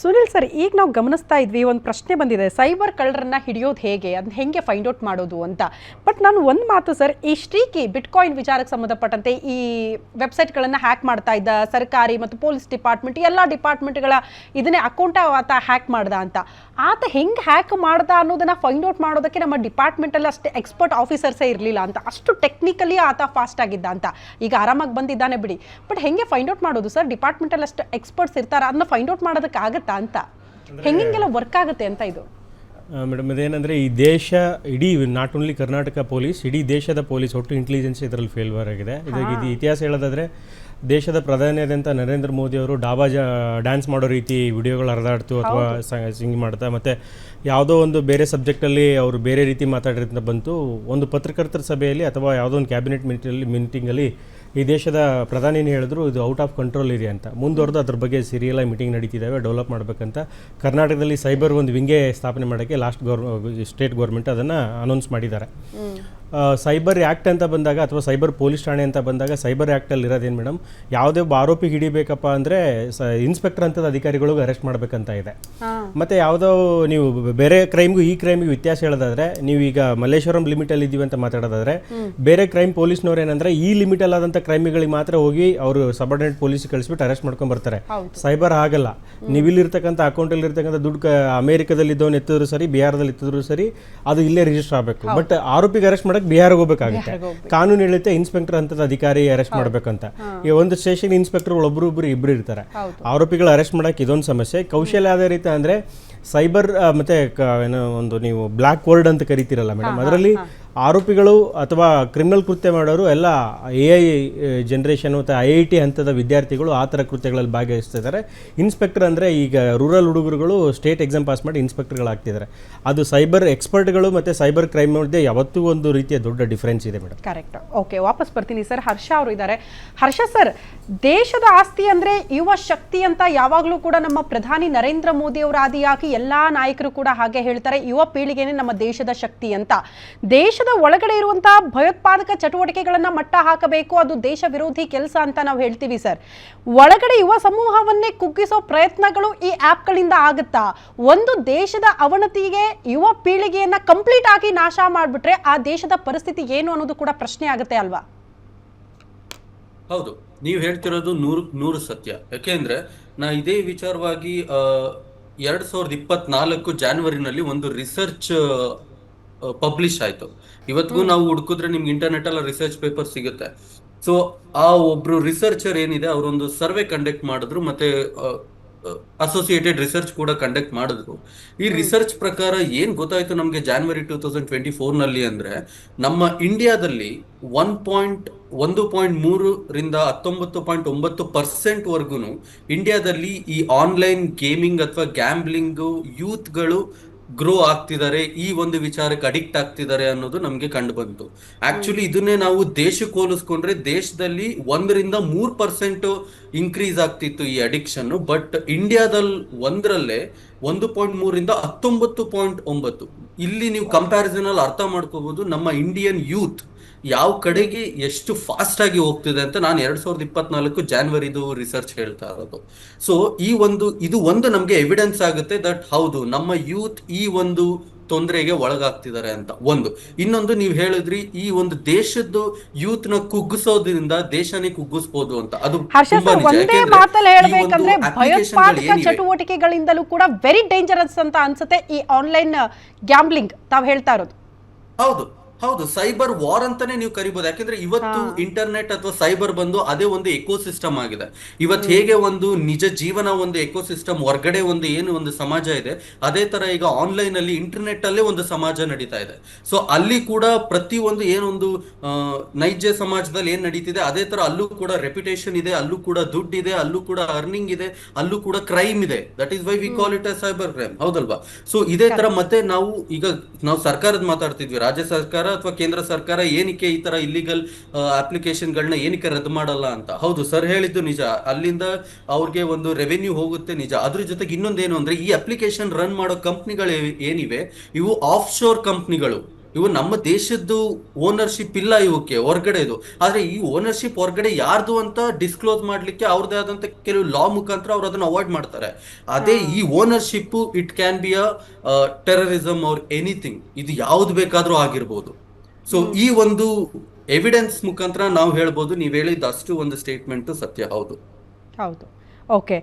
Sunil sir, ಈಗ ನಾವು ಗಮನಿಸ್ತಾ ಇದ್ವಿ, ಒಂದು ಪ್ರಶ್ನೆ ಬಂದಿದೆ, ಸೈಬರ್ ಕಳ್ಳರನ್ನ ಹಿಡಿಯೋದು ಹೇಗೆ, ಅದನ್ನ ಹೆಂಗೆ ಫೈಂಡ್ ಔಟ್ ಮಾಡೋದು ಅಂತ. ಬಟ್ ನಾನು ಒಂದು ಮಾತು ಸರ್, ಈ ಶ್ರೀಕಿ ಬಿಟ್ಕಾಯಿನ್ ವಿಚಾರಕ್ಕೆ ಸಂಬಂಧಪಟ್ಟಂತೆ ಈ ವೆಬ್ಸೈಟ್ಗಳನ್ನು ಹ್ಯಾಕ್ ಮಾಡ್ತಾ ಇದ್ದ ಸರ್ಕಾರಿ ಮತ್ತು ಪೊಲೀಸ್ ಡಿಪಾರ್ಟ್ಮೆಂಟ್ ಎಲ್ಲ ಡಿಪಾರ್ಟ್ಮೆಂಟ್ಗಳ ಇದನ್ನೇ ಅಕೌಂಟ ಆತ ಹ್ಯಾಕ್ ಮಾಡ್ದ ಅಂತ. ಆತ ಹೆಂಗೆ ಹ್ಯಾಕ್ ಮಾಡ್ದ ಅನ್ನೋದನ್ನ ಫೈಂಡ್ ಔಟ್ ಮಾಡೋದಕ್ಕೆ ನಮ್ಮ ಡಿಪಾರ್ಟ್ಮೆಂಟಲ್ಲಿ ಅಷ್ಟೇ ಎಕ್ಸ್ಪರ್ಟ್ ಆಫೀಸರ್ಸೇ ಇರಲಿಲ್ಲ ಅಂತ, ಅಷ್ಟು ಟೆಕ್ನಿಕಲಿ ಆತ ಫಾಸ್ಟ್ ಆಗಿದ್ದ ಅಂತ. ಈಗ ಆರಾಮಾಗಿ ಬಂದಿದ್ದಾನೆ ಬಿಡಿ, ಬಟ್ ಹೆಂಗೆ ಫೈಂಡ್ ಔಟ್ ಮಾಡೋದು ಸರ್? ಡಿಪಾರ್ಟ್ಮೆಂಟಲ್ಲಿ ಅಷ್ಟು ಎಕ್ಸ್ಪರ್ಟ್ಸ್ ಇರ್ತಾರೆ, ಅದನ್ನ ಫೈಂಡ್ ಔಟ್ ಮಾಡೋದಕ್ಕೆ ಆಗುತ್ತೆ ಅಂತ, ಹೆಂಗೆಲ್ಲ ವರ್ಕ್ ಆಗುತ್ತೆ ಅಂತ ಇದು? ಮೇಡಮ್, ಇದೇನೆಂದರೆ ಈ ದೇಶ ಇಡೀ ನಾಟ್ ಓನ್ಲಿ ಕರ್ನಾಟಕ ಪೊಲೀಸ್, ಇಡೀ ದೇಶದ ಪೊಲೀಸ್ ಒಟ್ಟು ಇಂಟೆಲಿಜೆನ್ಸ್ ಇದರಲ್ಲಿ ಫೇಲ್ವರ್ ಆಗಿದೆ. ಇದು ಇತಿಹಾಸ ಹೇಳೋದಾದರೆ, ದೇಶದ ಪ್ರಧಾನಿಯಾದಂಥ ನರೇಂದ್ರ ಮೋದಿ ಅವರು ಡ್ಯಾನ್ಸ್ ಮಾಡೋ ರೀತಿ ವಿಡಿಯೋಗಳು ಹರಿದಾಡ್ತು ಅಥವಾ ಸಿಂಗ್ ಮಾಡ್ತಾ, ಮತ್ತು ಯಾವುದೋ ಒಂದು ಬೇರೆ ಸಬ್ಜೆಕ್ಟಲ್ಲಿ ಅವರು ಬೇರೆ ರೀತಿ ಮಾತಾಡಿರೋದ್ರಿಂದ ಬಂತು. ಒಂದು ಪತ್ರಕರ್ತರ ಸಭೆಯಲ್ಲಿ ಅಥವಾ ಯಾವುದೋ ಒಂದು ಕ್ಯಾಬಿನೆಟ್ ಮೀಟಿಂಗಲ್ಲಿ ಈ ದೇಶದ ಪ್ರಧಾನಿನೇ ಹೇಳಿದ್ರು ಇದು ಔಟ್ ಆಫ್ ಕಂಟ್ರೋಲ್ ಇದೆ ಅಂತ. ಮುಂದುವರೆದು ಅದ್ರ ಬಗ್ಗೆ ಸೀರಿಯಲಾಗಿ ಮೀಟಿಂಗ್ ನಡೀತಿದ್ದಾವೆ, ಡೆವಲಪ್ ಮಾಡಬೇಕಂತ. ಕರ್ನಾಟಕದಲ್ಲಿ ಸೈಬರ್ ಒಂದು ವಿಂಗೇ ಸ್ಥಾಪನೆ ಮಾಡೋಕ್ಕೆ ಸ್ಟೇಟ್ ಗೌರ್ಮೆಂಟ್ ಅದನ್ನು ಅನೌನ್ಸ್ ಮಾಡಿದ್ದಾರೆ. ಸೈಬರ್ ಆ್ಯಕ್ಟ್ ಅಂತ ಬಂದಾಗ ಅಥವಾ ಸೈಬರ್ ಪೊಲೀಸ್ ಠಾಣೆ ಅಂತ ಬಂದಾಗ, ಸೈಬರ್ ಆ್ಯಕ್ಟಲ್ಲಿ ಇರೋದೇನು ಮೇಡಮ್, ಯಾವುದೇ ಒಬ್ಬ ಆರೋಪಿ ಹಿಡಿಬೇಕಪ್ಪ ಅಂದರೆ ಇನ್ಸ್ಪೆಕ್ಟರ್ ಅಂತದ ಅಧಿಕಾರಿಗಳಿಗೂ ಅರೆಸ್ಟ್ ಮಾಡಬೇಕಂತ ಇದೆ. ಮತ್ತು ಯಾವುದೋ ನೀವು ಬೇರೆ ಕ್ರೈಮ್ಗೂ ಈ ಕ್ರೈಮ್ಗೂ ವ್ಯತ್ಯಾಸ ಹೇಳೋದಾದರೆ, ನೀವು ಈಗ ಮಲ್ಲೇಶ್ವರಂ ಲಿಮಿಟಲ್ಲಿ ಇದ್ದೀವಿ ಅಂತ ಮಾತಾಡೋದಾದರೆ, ಬೇರೆ ಕ್ರೈಮ್ ಪೊಲೀಸ್ನವ್ರು ಏನಂದರೆ ಈ ಲಿಮಿಟಲ್ಲಿ ಆದಂಥ ಕ್ರೈಮ್ಗಳಿಗೆ ಮಾತ್ರ ಹೋಗಿ ಅವರು ಸಬಾರ್ಡಿನೇಟ್ ಪೊಲೀಸಿಗೆ ಕಳಿಸ್ಬಿಟ್ಟು ಅರೆಸ್ಟ್ ಮಾಡ್ಕೊಂಡು ಬರ್ತಾರೆ. ಸೈಬರ್ ಹಾಗಲ್ಲ. ನೀವು ಇಲ್ಲಿರ್ತಕ್ಕಂಥ ಅಕೌಂಟಲ್ಲಿ ಇರ್ತಕ್ಕಂಥ ದುಡ್ಡು ಅಮೇರಿಕಾದಲ್ಲಿ ಇದ್ದವನು ಎತ್ತಿದ್ರು ಸರಿ, ಬಿಹಾರದಲ್ಲಿ ಎತ್ತಿದ್ರು ಸರಿ, ಅದು ಇಲ್ಲೇ ರಿಜಿಸ್ಟರ್ ಆಗಬೇಕು. ಬಟ್ ಆರೋಪಿಗೆ ಅರೆಸ್ಟ್ ಮಾಡಕ್ಕೆ ಬಿಹಾರಿಗೆ ಹೋಗ್ಬೇಕಾಗುತ್ತೆ. ಕಾನೂನು ಹೇಳುತ್ತೆ ಇನ್ಸ್ಪೆಕ್ಟರ್ ಅಂತದ ಅಧಿಕಾರಿ ಅರೆಸ್ಟ್ ಮಾಡ್ಬೇಕಂತ. ಈ ಒಂದು ಸ್ಟೇಷನ್ ಇನ್ಸ್ಪೆಕ್ಟರ್ ಒಬ್ಬರು ಇಬ್ಬರು ಇರ್ತಾರೆ. ಆರೋಪಿಗಳು ಅರೆಸ್ಟ್ ಮಾಡಕ್ಕೆ ಇದೊಂದು ಸಮಸ್ಯೆ. ಕೌಶಲ್ಯ ಆಧಾರಿತ ಅಂದರೆ ಸೈಬರ್ ಮತ್ತೆ ಏನೋ ಒಂದು ನೀವು ಬ್ಲ್ಯಾಕ್ ವರ್ಲ್ಡ್ ಅಂತ ಕರಿತೀರಲ್ಲ ಮೇಡಮ್, ಅದರಲ್ಲಿ ಆರೋಪಿಗಳು ಅಥವಾ ಕ್ರಿಮಿನಲ್ ಕೃತ್ಯ ಮಾಡೋರು ಎಲ್ಲ AI ಜನ್ರೇಷನ್ ಮತ್ತು IIT ಹಂತದ ವಿದ್ಯಾರ್ಥಿಗಳು ಆ ಥರ ಕೃತ್ಯಗಳಲ್ಲಿ ಭಾಗವಹಿಸ್ತಿದ್ದಾರೆ. ಇನ್ಸ್ಪೆಕ್ಟರ್ ಅಂದರೆ ಈಗ ರೂರಲ್ ಹುಡುಗರುಗಳು ಸ್ಟೇಟ್ ಎಕ್ಸಾಮ್ ಪಾಸ್ ಮಾಡಿ ಇನ್ಸ್ಪೆಕ್ಟರ್ಗಳಾಗ್ತಿದ್ದಾರೆ. ಅದು ಸೈಬರ್ ಎಕ್ಸ್ಪರ್ಟ್ಗಳು ಮತ್ತು ಸೈಬರ್ ಕ್ರೈಮ್ ಮಧ್ಯೆ ಯಾವತ್ತೂ ಒಂದು ರೀತಿಯ ದೊಡ್ಡ ಡಿಫ್ರೆನ್ಸ್ ಇದೆ ಮೇಡಮ್. ಕರೆಕ್ಟ್. ಓಕೆ, ವಾಪಸ್ ಬರ್ತೀನಿ ಸರ್. ಹರ್ಷ ಅವರು ಇದ್ದಾರೆ. ಹರ್ಷ ಸರ್, ದೇಶದ ಆಸ್ತಿ ಅಂದರೆ ಯುವ ಶಕ್ತಿ ಅಂತ ಯಾವಾಗಲೂ ಕೂಡ ನಮ್ಮ ಪ್ರಧಾನಿ ನರೇಂದ್ರ ಮೋದಿ ಅವರ ಆದಿಯಾಗಿ ಎಲ್ಲ ನಾಯಕರು ಕೂಡ ಹಾಗೆ ಹೇಳ್ತಾರೆ, ಯುವ ಪೀಳಿಗೆನೇ ನಮ್ಮ ದೇಶದ ಶಕ್ತಿ ಅಂತ. ದೇಶದ ಒಳಗಡೆ ಇರುವಂತಹ ಭಯೋತ್ಪಾದಕ ಚಟುವಟಿಕೆಗಳನ್ನ ಮಟ್ಟ ಹಾಕಬೇಕು, ಅದು ದೇಶ ವಿರೋಧಿ ಕೆಲಸ ಅಂತ ನಾವು ಹೇಳ್ತೀವಿ ಸರ್. ಒಳಗಡೆ ಯುವ ಸಮೂಹವನ್ನೇ ಕುಗ್ಗಿಸೋ ಪ್ರಯತ್ನಗಳು ಈ ಆ್ಯಪ್ಗಳಿಂದ ಆಗುತ್ತಾ? ಒಂದು ದೇಶದ ಅವನತಿಗೆ ಯುವ ಪೀಳಿಗೆಯನ್ನ ಕಂಪ್ಲೀಟ್ ಆಗಿ ನಾಶ ಮಾಡಿಬಿಟ್ರೆ ಆ ದೇಶದ ಪರಿಸ್ಥಿತಿ ಏನು ಅನ್ನೋದು ಕೂಡ ಪ್ರಶ್ನೆ ಆಗುತ್ತೆ ಅಲ್ವಾ? ಹೌದು, ನೀವು ಹೇಳ್ತಿರೋದು ನೂರು ಸತ್ಯ. ಯಾಕೆಂದ್ರೆ ನಾ ಇದೇ ವಿಚಾರವಾಗಿ 2024 ಜಾನ್ವರಿನಲ್ಲಿ ಒಂದು ರಿಸರ್ಚ್ ಪಬ್ಲಿಷ್ ಆಯ್ತು. ಇವತ್ತಿಗೂ ನಾವು ಹುಡುಕಿದ್ರೆ ನಿಮ್ಗೆ ಇಂಟರ್ನೆಟ್ ಅಲ್ಲ ರಿಸರ್ಚ್ ಪೇಪರ್ ಸಿಗುತ್ತೆ. ಸೊ ಆ ಒಬ್ರು ರಿಸರ್ಚರ್ ಏನಿದೆ, ಅವರೊಂದು ಸರ್ವೆ ಕಂಡಕ್ಟ್ ಮಾಡಿದ್ರು, ಮತ್ತೆ ಅಸೋಸಿಯೇಟೆಡ್ ರಿಸರ್ಚ್ ಕೂಡ ಕಂಡಕ್ಟ್ ಮಾಡಿದ್ರು. ಈ ರಿಸರ್ಚ್ ಪ್ರಕಾರ ಏನ್ ಗೊತ್ತಾಯ್ತು ನಮ್ಗೆ ಜಾನ್ವರಿ 2024 ನಲ್ಲಿ ಅಂದ್ರೆ, ನಮ್ಮ ಇಂಡಿಯಾದಲ್ಲಿ 1.3 ರಿಂದ 19.9% ವರ್ಗುನು ಇಂಡಿಯಾದಲ್ಲಿ ಈ ಆನ್ಲೈನ್ ಗೇಮಿಂಗ್ ಅಥವಾ ಗ್ಯಾಂಬ್ಲಿಂಗ್ ಯೂತ್ಗಳು ಗ್ರೋ ಆಗ್ತಿದ್ದಾರೆ, ಈ ಒಂದು ವಿಚಾರಕ್ಕೆ ಅಡಿಕ್ಟ್ ಆಗ್ತಿದ್ದಾರೆ ಅನ್ನೋದು ನಮ್ಗೆ ಕಂಡು ಬಂತು. ಆಕ್ಚುಲಿ ಇದನ್ನೇ ನಾವು ದೇಶಕ್ಕೆ ಹೋಲಿಸ್ಕೊಂಡ್ರೆ ದೇಶದಲ್ಲಿ 1 ರಿಂದ 3% ಇನ್ಕ್ರೀಸ್ ಆಗ್ತಿತ್ತು ಈ ಅಡಿಕ್ಷನ್. ಬಟ್ ಇಂಡಿಯಾದಲ್ಲಿ 1.3 ರಿಂದ 19.9. ಇಲ್ಲಿ ನೀವು ಕಂಪ್ಯಾರಿಸನ್ ಅಲ್ಲಿ ಅರ್ಥ ಮಾಡ್ಕೋಬಹುದು ನಮ್ಮ ಇಂಡಿಯನ್ ಯೂತ್ ಯಾವ ಕಡೆಗೆ ಎಷ್ಟು ಫಾಸ್ಟ್ ಆಗಿ ಹೋಗ್ತಿದೆ ಅಂತ. ನಾನು 2024 ಜಾನ್ವರಿದು ರಿಸರ್ಚ್ ಹೇಳ್ತಾ ಇರೋದು. ಸೊ ಇದು ಒಂದು ನಮ್ಗೆ ಎವಿಡೆನ್ಸ್ ಆಗುತ್ತೆ ದಟ್ ಹೌದು ನಮ್ಮ ಯೂತ್ ಈ ಒಂದು ತೊಂದರೆಗೆ ಒಳಗಾಗ್ತಿದ್ದಾರೆ ಅಂತ. ಇನ್ನೊಂದು ನೀವು ಹೇಳಿದ್ರಿ, ಈ ಒಂದು ದೇಶದ್ದು ಯೂತ್ ನ ಕುಗ್ಗಿಸೋದ್ರಿಂದ ದೇಶನೇ ಕುಗ್ಗಿಸಬಹುದು ಅಂತ. ಅದು ಒಂದೇ ಮಾತಲ್ಲಿ ಹೇಳ್ಬೇಕಂದ್ರೆ ಭಯೋತ್ಪಾದಕ ಚಟುವಟಿಕೆಗಳಿಂದಲೂ ಕೂಡ ವೆರಿ ಡೇಂಜರಸ್ ಅಂತ ಅನ್ಸುತ್ತೆ ಈ ಆನ್ಲೈನ್ ಗ್ಯಾಂಬ್ಲಿಂಗ್ ತಾವ್ ಹೇಳ್ತಾ ಇರೋದು. ಹೌದು, ಸೈಬರ್ ವಾರ್ ಅಂತಾನೆ ನೀವು ಕರಿಬಹುದು. ಯಾಕಂದ್ರೆ ಇವತ್ತು ಇಂಟರ್ನೆಟ್ ಅಥವಾ ಸೈಬರ್ ಬಂದು ಅದೇ ಒಂದು ಎಕೋಸಿಸ್ಟಮ್ ಆಗಿದೆ. ಇವತ್ತು ಹೇಗೆ ಒಂದು ನಿಜ ಜೀವನ ಒಂದು ಎಕೋಸಿಸ್ಟಮ್, ಹೊರಗಡೆ ಒಂದು ಸಮಾಜ ಇದೆ, ಅದೇ ತರ ಈಗ ಆನ್ಲೈನ್ ಅಲ್ಲಿ ಇಂಟರ್ನೆಟ್ ಅಲ್ಲೇ ಒಂದು ಸಮಾಜ ನಡೀತಾ ಇದೆ. ಸೊ ಅಲ್ಲಿ ಕೂಡ ಪ್ರತಿಯೊಂದು ಏನೊಂದು ನೈಜ ಸಮಾಜದಲ್ಲಿ ಏನ್ ನಡೀತಿದೆ ಅದೇ ತರ ಅಲ್ಲೂ ಕೂಡ ರೆಪ್ಯುಟೇಷನ್ ಇದೆ, ಅಲ್ಲೂ ಕೂಡ ದುಡ್ಡು ಇದೆ, ಅಲ್ಲೂ ಕೂಡ ಅರ್ನಿಂಗ್ ಇದೆ, ಅಲ್ಲೂ ಕೂಡ ಕ್ರೈಮ್ ಇದೆ. That is why we call it a cyber crime, ಹೌದಲ್ವಾ? ಸೊ ಇದೇ ತರ ಮತ್ತೆ ನಾವು ಸರ್ಕಾರದ ಮಾತಾಡ್ತಿದ್ವಿ, ರಾಜ್ಯ ಸರ್ಕಾರ ಅಥವಾ ಕೇಂದ್ರ ಸರ್ಕಾರ ಏನಕ್ಕೆ ಈ ತರ ಇಲ್ಲಿಗಲ್ ಅಪ್ಲಿಕೇಶನ್ ಗಳನ್ನ ಏನಕ್ಕೆ ರದ್ದು ಮಾಡಲ್ಲ ಅಂತ. ಹೌದು ಸರ್ ಹೇಳಿದ್ದು ನಿಜ, ಅಲ್ಲಿಂದ ಅವ್ರಿಗೆ ಒಂದು ರೆವೆನ್ಯೂ ಹೋಗುತ್ತೆ ನಿಜ. ಅದ್ರ ಜೊತೆಗೆ ಇನ್ನೊಂದೇನು ಅಂದ್ರೆ, ಈ ಅಪ್ಲಿಕೇಶನ್ ರನ್ ಮಾಡೋ ಕಂಪ್ನಿಗಳು ಏನಿವೆ ಇವು ಆಫ್ ಶೋರ್ ಕಂಪ್ನಿಗಳು. ಇವು ನಮ್ಮ ದೇಶದ್ದು ಓನರ್ಶಿಪ್ ಇಲ್ಲ ಇವಕ್ಕೆ ಹೊರಗಡೆದು. ಆದ್ರೆ ಈ ಓನರ್ಶಿಪ್ ಹೊರಗಡೆ ಯಾರ್ದು ಅಂತ ಡಿಸ್ಕ್ಲೋಸ್ ಮಾಡ್ಲಿಕ್ಕೆ ಅವ್ರದೇ ಆದಂತ ಕೆಲವು ಲಾ ಮುಖಾಂತರ ಅವ್ರು ಅದನ್ನ ಅವಾಯ್ಡ್ ಮಾಡ್ತಾರೆ. ಅದೇ ಈ ownership it can be a terrorism or anything, ಇದು ಯಾವ್ದು ಬೇಕಾದ್ರೂ ಆಗಿರ್ಬೋದು. ಸೊ ಈ ಒಂದು ಎವಿಡೆನ್ಸ್ ಮುಖಾಂತರ ನಾವು ಹೇಳ್ಬೋದು, ನೀವ್ ಹೇಳಿದ ಅಷ್ಟು ಒಂದು ಸ್ಟೇಟ್ಮೆಂಟ್ ಸತ್ಯ. ಹೌದು. ಹೌದು. ಓಕೆ.